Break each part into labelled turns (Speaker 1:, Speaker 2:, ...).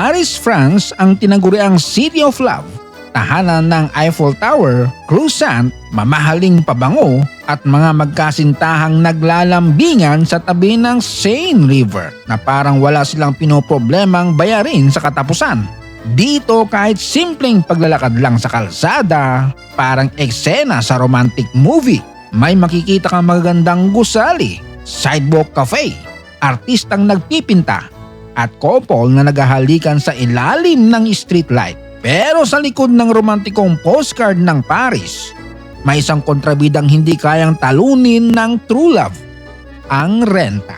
Speaker 1: Paris, France ang tinaguriang City of Love, tahanan ng Eiffel Tower, croissant, mamahaling pabango at mga magkasintahang naglalambingan sa tabi ng Seine River na parang wala silang pinoproblemang bayarin sa katapusan. Dito kahit simpleng paglalakad lang sa kalsada, parang eksena sa romantic movie. May makikita kang magagandang gusali, sidewalk cafe, artistang nagpipinta, at couple na naghahalikan sa ilalim ng streetlight. Pero sa likod ng romantikong postcard ng Paris, may isang kontrabidang hindi kayang talunin ng true love, ang renta.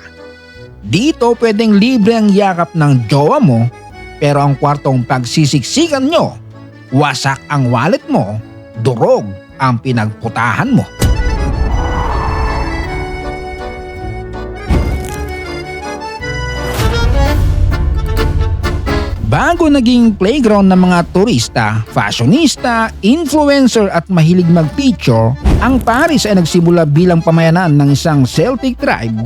Speaker 1: Dito pwedeng libre ang yakap ng jowa mo, pero ang kwartong pagsisiksikan nyo, wasak ang wallet mo, durog ang pinagputahan mo. Bago naging playground ng mga turista, fashionista, influencer at mahilig mag-picture, ang Paris ay nagsimula bilang pamayanan ng isang Celtic tribe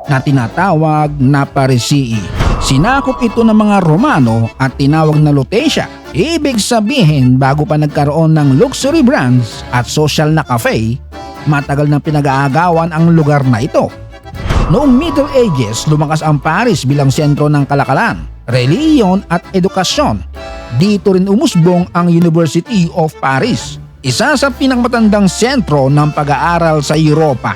Speaker 1: na tinatawag na Parisii. Sinakop ito ng mga Romano at tinawag na Lutetia. Ibig sabihin, bago pa nagkaroon ng luxury brands at social na cafe, matagal na pinag-aagawan ang lugar na ito. Noong Middle Ages, lumakas ang Paris bilang sentro ng kalakalan, relihiyon at edukasyon. Dito rin umusbong ang University of Paris, isa sa pinakamatandang sentro ng pag-aaral sa Europa.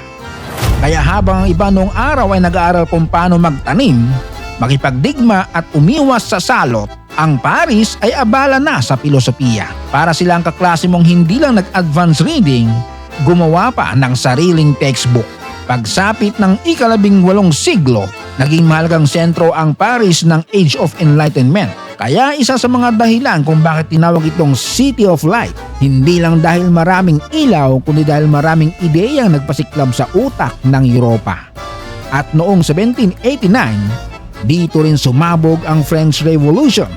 Speaker 1: Kaya habang ang iba noong araw ay nag-aaral kung paano magtanim, makipagdigma at umiwas sa salot, ang Paris ay abala na sa filosofiya. Para silang kaklase mong hindi lang nag-advance reading, gumawa pa ng sariling textbook. Pagsapit ng ika-18 siglo, naging mahalagang sentro ang Paris ng Age of Enlightenment. Kaya isa sa mga dahilan kung bakit tinawag itong City of Light, hindi lang dahil maraming ilaw kundi dahil maraming ideyang nagpasiklab sa utak ng Europa. At noong 1789, dito rin sumabog ang French Revolution.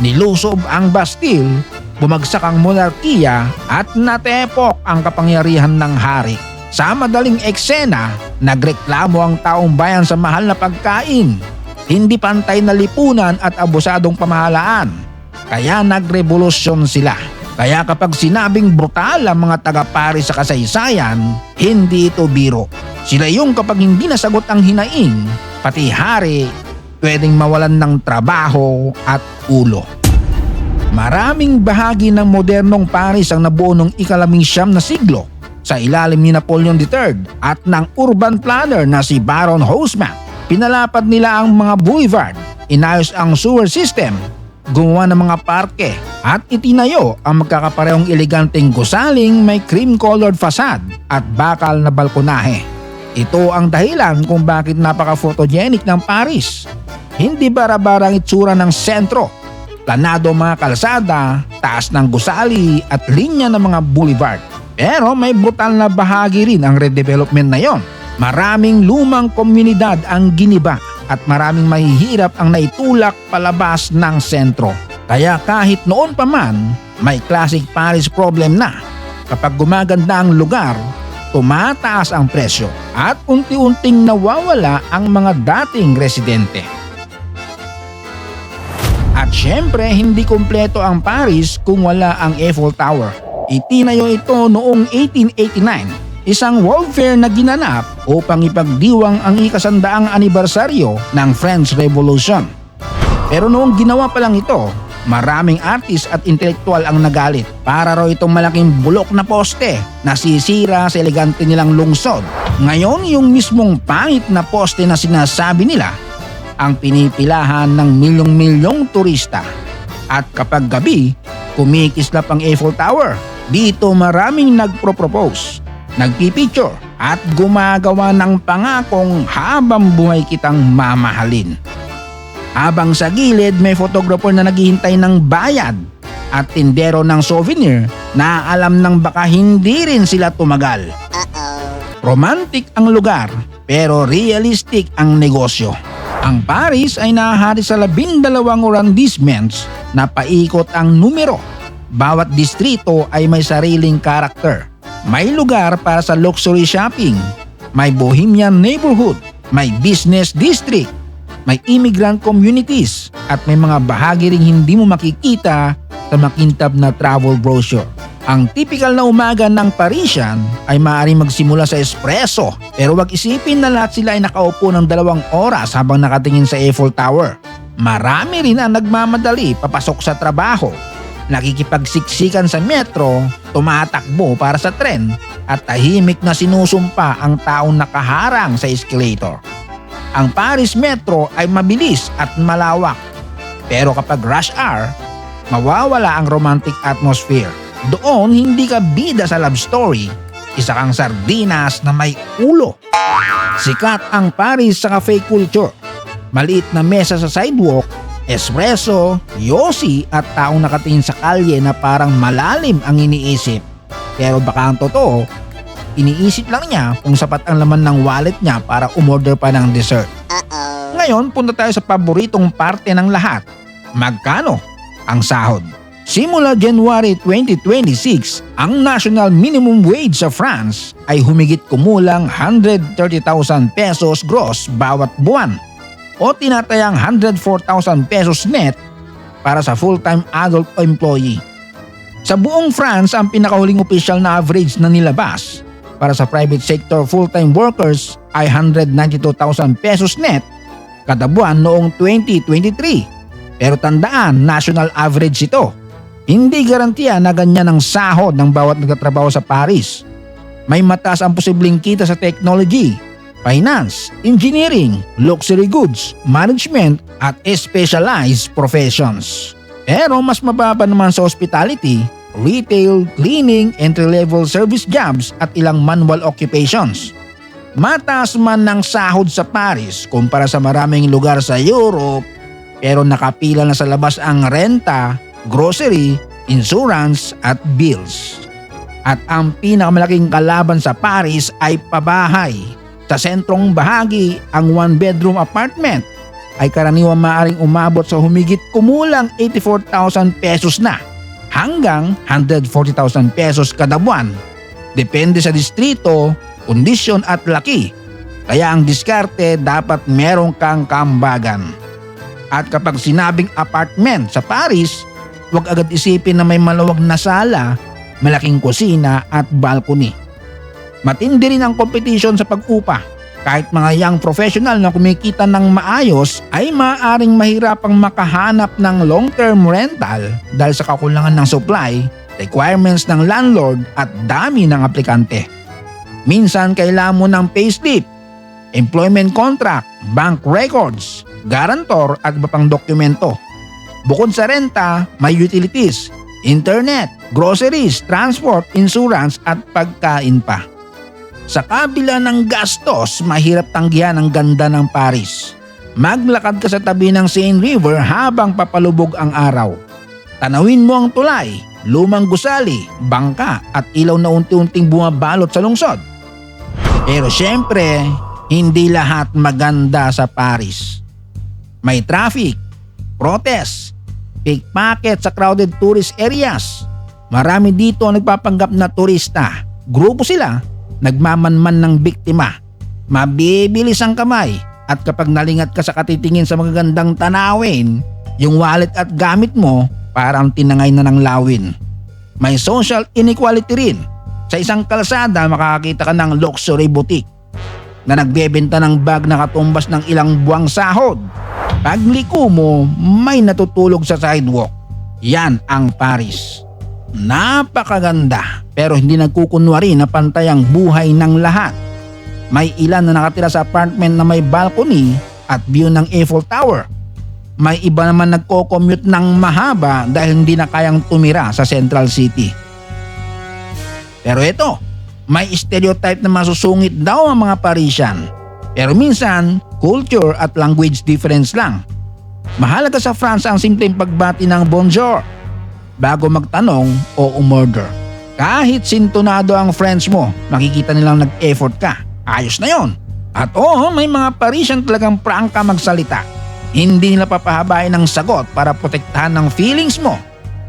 Speaker 1: Nilusob ang Bastille, bumagsak ang monarkiya at natepok ang kapangyarihan ng hari. Sa madaling eksena, nagreklamo ang taong bayan sa mahal na pagkain, hindi pantay na lipunan at abusadong pamahalaan. Kaya nagrevolusyon sila. Kaya kapag sinabing brutal ang mga taga-Paris sa kasaysayan, hindi ito biro. Sila yung kapag hindi nasagot ang hinaing, pati hari, pwedeng mawalan ng trabaho at ulo. Maraming bahagi ng modernong Paris ang nabuo noong ika-19 na siglo sa ilalim ni Napoleon III at ng urban planner na si Baron Haussmann. Pinalapad nila ang mga boulevard, inayos ang sewer system, gumawa ng mga parke at itinayo ang magkakaparehong eleganteng gusaling may cream-colored facade at bakal na balkonahe. Ito ang dahilan kung bakit napaka-photogenic ng Paris. Hindi bara-bara ang itsura ng sentro, planado mga kalsada, taas ng gusali at linya ng mga boulevard. Pero may brutal na bahagi rin ang redevelopment na yon. Maraming lumang komunidad ang giniba at maraming mahihirap ang naitulak palabas ng sentro. Kaya kahit noon pa man, may classic Paris problem na. Kapag gumaganda ang lugar, tumataas ang presyo at unti-unting nawawala ang mga dating residente. At syempre, hindi kumpleto ang Paris kung wala ang Eiffel Tower. Itinayo ito noong 1889, isang World Fair na ginanap upang ipagdiwang ang ika-100 anibersaryo ng French Revolution. Pero noong ginawa pa lang ito, maraming artist at intelektual ang nagalit para raw itong malaking bulok na poste na sisira sa elegante nilang lungsod. Ngayon, yung mismong pangit na poste na sinasabi nila ang pinipilahan ng milyong-milyong turista. At kapag gabi, kumikislap ang Eiffel Tower. Dito maraming nagpro-propose, nagpipicture at gumagawa ng pangakong habang buhay kitang mamahalin. Habang sa gilid may photographer na naghihintay ng bayad at tindero ng souvenir na alam ng baka hindi rin sila tumagal. Romantic ang lugar pero realistic ang negosyo. Ang Paris ay nahahari sa 12 arrondissements na paikot ang numero. Bawat distrito ay may sariling karakter. May lugar para sa luxury shopping, may bohemian neighborhood, may business district, May immigrant communities at may mga bahagi ring hindi mo makikita sa makintab na travel brochure. Ang typical na umaga ng Parisian ay maaaring magsimula sa espresso, pero wag isipin na lahat sila ay nakaupo ng 2 oras habang nakatingin sa Eiffel Tower. Marami rin ang nagmamadali papasok sa trabaho, nakikipagsiksikan sa metro, tumatakbo para sa tren at tahimik na sinusumpa ang taong nakaharang sa escalator. Ang Paris Metro ay mabilis at malawak, pero kapag rush hour, mawawala ang romantic atmosphere. Doon hindi ka bida sa love story, isa kang sardinas na may ulo. Sikat ang Paris sa cafe culture. Maliit na mesa sa sidewalk, espresso, yosi at taong nakatingin sa kalye na parang malalim ang iniisip. Pero baka ang totoo, iniisip lang niya kung sapat ang laman ng wallet niya para umorder pa ng dessert. Ngayon, punta tayo sa paboritong parte ng lahat. Magkano ang sahod? Simula January 2026, ang national minimum wage sa France ay humigit kumulang 130,000 pesos gross bawat buwan o tinatayang 104,000 pesos net para sa full-time adult employee. Sa buong France, ang pinakahuling official na average na nilabas para sa private sector full-time workers ay 192,000 pesos net kada buwan noong 2023. Pero tandaan, national average ito. Hindi garantiya na ganyan ang sahod ng bawat nagtatrabaho sa Paris. May mataas ang posibleng kita sa technology, finance, engineering, luxury goods, management at specialized professions. Pero mas mababa naman sa hospitality, retail, cleaning, entry-level service jobs at ilang manual occupations. Mataas man ng sahod sa Paris kumpara sa maraming lugar sa Europe, pero nakapila na sa labas ang renta, grocery, insurance at bills. At ang pinakamalaking kalaban sa Paris ay pabahay. Sa sentrong bahagi, ang 1-bedroom apartment ay karaniwang maaaring umabot sa humigit kumulang 84,000 pesos na hanggang 140,000 pesos kada buwan. Depende sa distrito, kondisyon at laki. Kaya ang diskarte, dapat merong kang kambagan. At kapag sinabing apartment sa Paris, huwag agad isipin na may maluwag na sala, malaking kusina at balcony. Matindi rin ang competition sa pag-upa. Kahit mga young professional na kumikita ng maayos ay maaaring mahirapang makahanap ng long-term rental dahil sa kakulangan ng supply, requirements ng landlord at dami ng aplikante. Minsan kailangan mo ng payslip, employment contract, bank records, guarantor at iba pang dokumento. Bukod sa renta, may utilities, internet, groceries, transport, insurance at pagkain pa. Sa kabila ng gastos, mahirap tanggihan ang ganda ng Paris. Maglakad ka sa tabi ng Seine River habang papalubog ang araw. Tanawin mo ang tulay, lumang gusali, bangka at ilaw na unti-unting bumabalot sa lungsod. Pero syempre, hindi lahat maganda sa Paris. May traffic, protest, pickpocket sa crowded tourist areas. Marami dito ang nagpapanggap na turista. Grupo sila, nagmamanman ng biktima. Mabibilis ang kamay at kapag nalingat ka sa katitingin sa magagandang tanawin, yung wallet at gamit mo parang tinangay na ng lawin. May social inequality rin. Sa isang kalsada makakakita ka ng luxury boutique na nagbebenta ng bag na katumbas ng ilang buwang sahod. Pagliko mo, may natutulog sa sidewalk. Yan ang Paris. Napakaganda pero hindi nagkukunwari na pantay ang buhay ng lahat. May ilan na nakatira sa apartment na may balcony at view ng Eiffel Tower. May iba naman nagko-commute ng mahaba dahil hindi na kayang tumira sa Central City. Pero ito, may stereotype na masusungit daw ang mga Parisian. Pero minsan, culture at language difference lang. Mahalaga sa France ang simpleng pagbati ng bonjour bago magtanong o umorder. Kahit sintonado ang French mo, makikita nilang nag-effort ka. Ayos na yon. At may mga Parisian talagang prangka magsalita. Hindi nila papahabain ang sagot para protektahan ng feelings mo.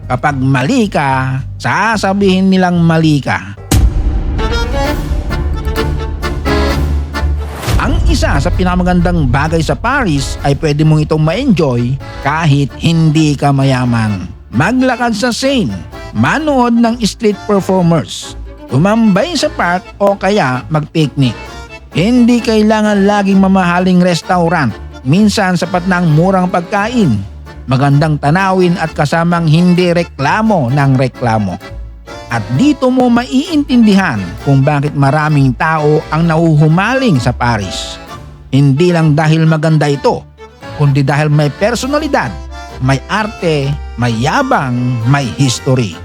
Speaker 1: Kapag mali ka, sasabihin nilang mali ka. Ang isa Isa sa pinakamagandang bagay sa Paris ay pwede mong itong ma-enjoy kahit hindi ka mayaman. Maglakad sa Seine, manood ng street performers, tumambay sa park o kaya mag-picnic. Hindi kailangan laging mamahaling restaurant. Minsan sapat na ang murang pagkain, magandang tanawin at kasamang hindi reklamo ng reklamo. At dito mo maiintindihan kung bakit maraming tao ang nahuhumaling sa Paris. Hindi lang dahil maganda ito, kundi dahil may personalidad, may arte, may yabang, may history.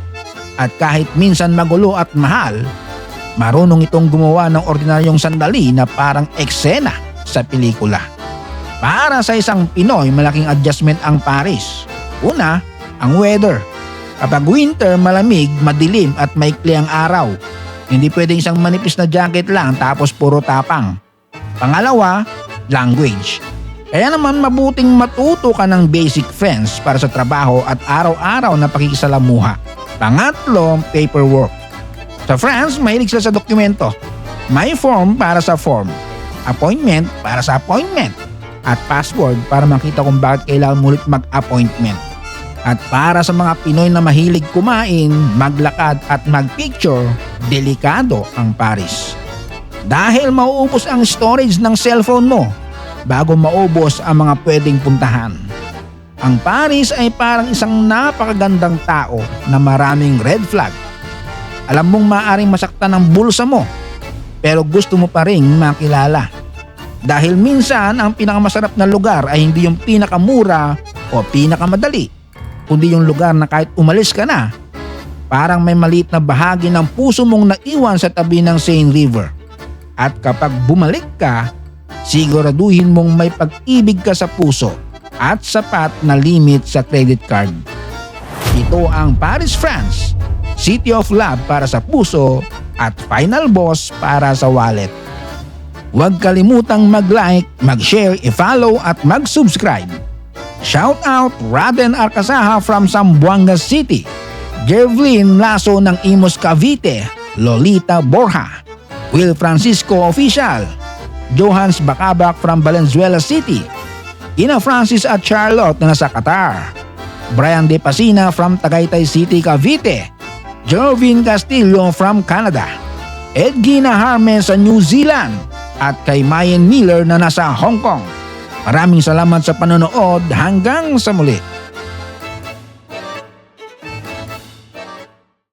Speaker 1: At kahit minsan magulo at mahal, marunong itong gumawa ng ordinaryong sandali na parang eksena sa pelikula. Para sa isang Pinoy, malaking adjustment ang Paris. Una, ang weather. Kapag winter, malamig, madilim at maikli ang araw. Hindi pwedeng isang manipis na jacket lang tapos puro tapang. Pangalawa, language. Kaya naman mabuting matuto ka ng basic French para sa trabaho at araw-araw na pakikisalamuha. Pangatlo, paperwork. Sa France, mahilig sila sa dokumento. May form para sa form, appointment para sa appointment, at password para makita kung bakit kailangan mo ulit mag-appointment. At para sa mga Pinoy na mahilig kumain, maglakad at magpicture, delikado ang Paris. Dahil mauubos ang storage ng cellphone mo bago maubos ang mga pwedeng puntahan. Ang Paris ay parang isang napakagandang tao na maraming red flag. Alam mong maaaring masaktan ang bulsa mo, pero gusto mo pa ring makilala. Dahil minsan ang pinakamasarap na lugar ay hindi yung pinakamura o pinakamadali, kundi yung lugar na kahit umalis ka na, parang may maliit na bahagi ng puso mong naiwan sa tabi ng Seine River. At kapag bumalik ka, siguraduhin mong may pag-ibig ka sa puso at sapat na limit sa credit card. Ito ang Paris, France, City of Love para sa puso at Final Boss para sa wallet. Huwag kalimutang mag-like, mag-share, i-follow at mag-subscribe. Shout out Raden Arcasaha from Zamboanga City, Jervlin Lasso ng Imus Cavite, Lolita Borja, Will Francisco Official, Johans Bacabak from Valenzuela City, Ina Francis at Charlotte na nasa Qatar, Brian De Pasina from Tagaytay City, Cavite, Jervin Castillo from Canada, Edgina Harmen sa New Zealand, at kay Mayen Miller na nasa Hong Kong. Maraming salamat sa panonood, hanggang sa muli.